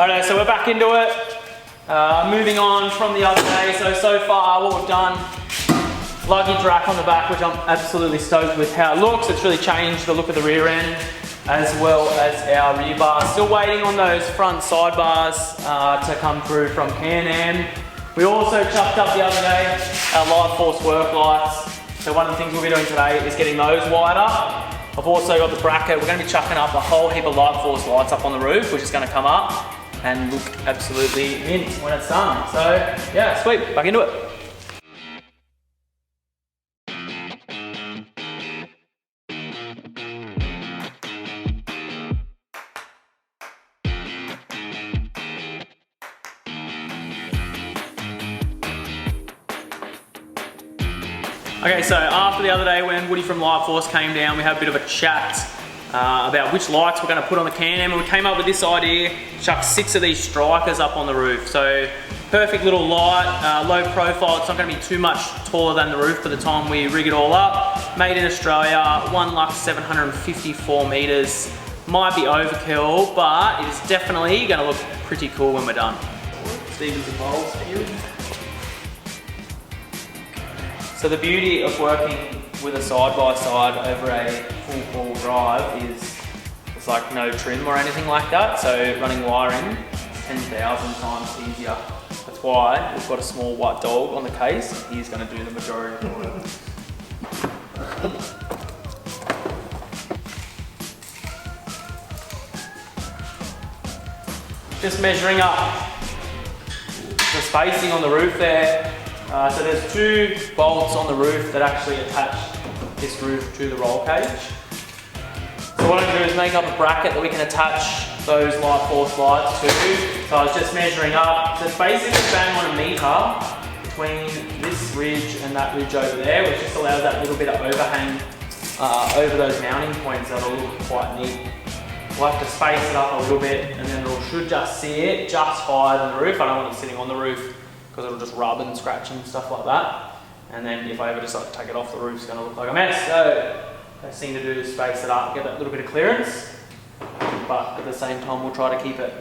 Alright, so we're back into it. Moving on from the other day. So far what we've done, luggage rack on the back, which I'm absolutely stoked with how it looks. It's really changed the look of the rear end as well as our rear bars. Still waiting on those front sidebars to come through from CANAM. We also chucked up the other day our Lightforce work lights. So one of the things we'll be doing today is getting those wired up. I've also got the bracket. We're going to be chucking up a whole heap of Lightforce lights up on the roof, which is going to come up and look absolutely mint when it's done. So yeah, sweet, back into it. Okay, so after the other day when Woody from Lightforce came down, we had a bit of a chat about which lights we're going to put on the CANAM, and we came up with this idea, chuck 6 of these strikers up on the roof. So perfect little light, low profile, it's not going to be too much taller than the roof by the time we rig it all up. Made in Australia, 1 lux 754 meters. Might be overkill, but it is definitely going to look pretty cool when we're done. Stevens involved here. So the beauty of working with a side-by-side over a full four-wheel drive is it's like no trim or anything like that. So running wiring is 10,000 times easier. That's why we've got a small white dog on the case, and he's going to do the majority of the work. Just measuring up the spacing on the roof there. So there's 2 bolts on the roof that actually attach this roof to the roll cage. So what I'm going to do is make up a bracket that we can attach those Lightforce lights to. So I was just measuring up. So it's basically bang on 1 meter between this ridge and that ridge over there, which just allows that little bit of overhang over those mounting points that'll look quite neat. We'll have to space it up a little bit, and then it should just sit just higher than the roof. I don't want it sitting on the roof because it'll just rub and scratch and stuff like that. And then if I ever decide to take it off, the roof's going to look like a mess. So best thing to do is space it up, get that little bit of clearance, but at the same time we'll try to keep it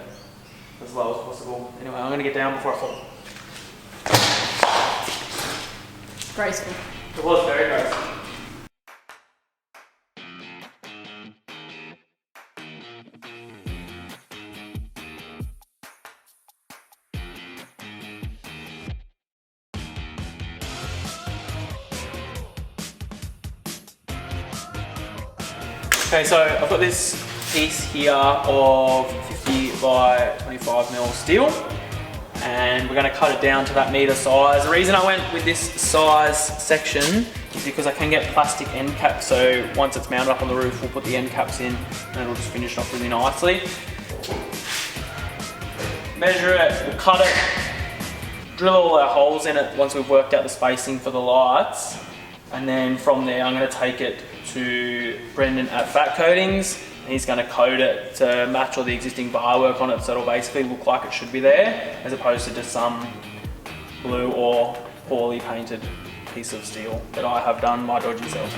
as low as possible. Anyway, I'm going to get down before I fall. Graceful. It was very graceful. Okay, so I've got this piece here of 50 by 25 mil steel, and we're going to cut it down to that meter size. The reason I went with this size section is because I can get plastic end caps, so once it's mounted up on the roof, we'll put the end caps in and it'll just finish off really nicely. Measure it, we'll cut it, drill all our holes in it once we've worked out the spacing for the lights, and then from there I'm going to take it to Brendan at Fat Coatings. He's going to coat it to match all the existing bar work on it, so it'll basically look like it should be there, as opposed to just some blue or poorly painted piece of steel that I have done my dodgy self.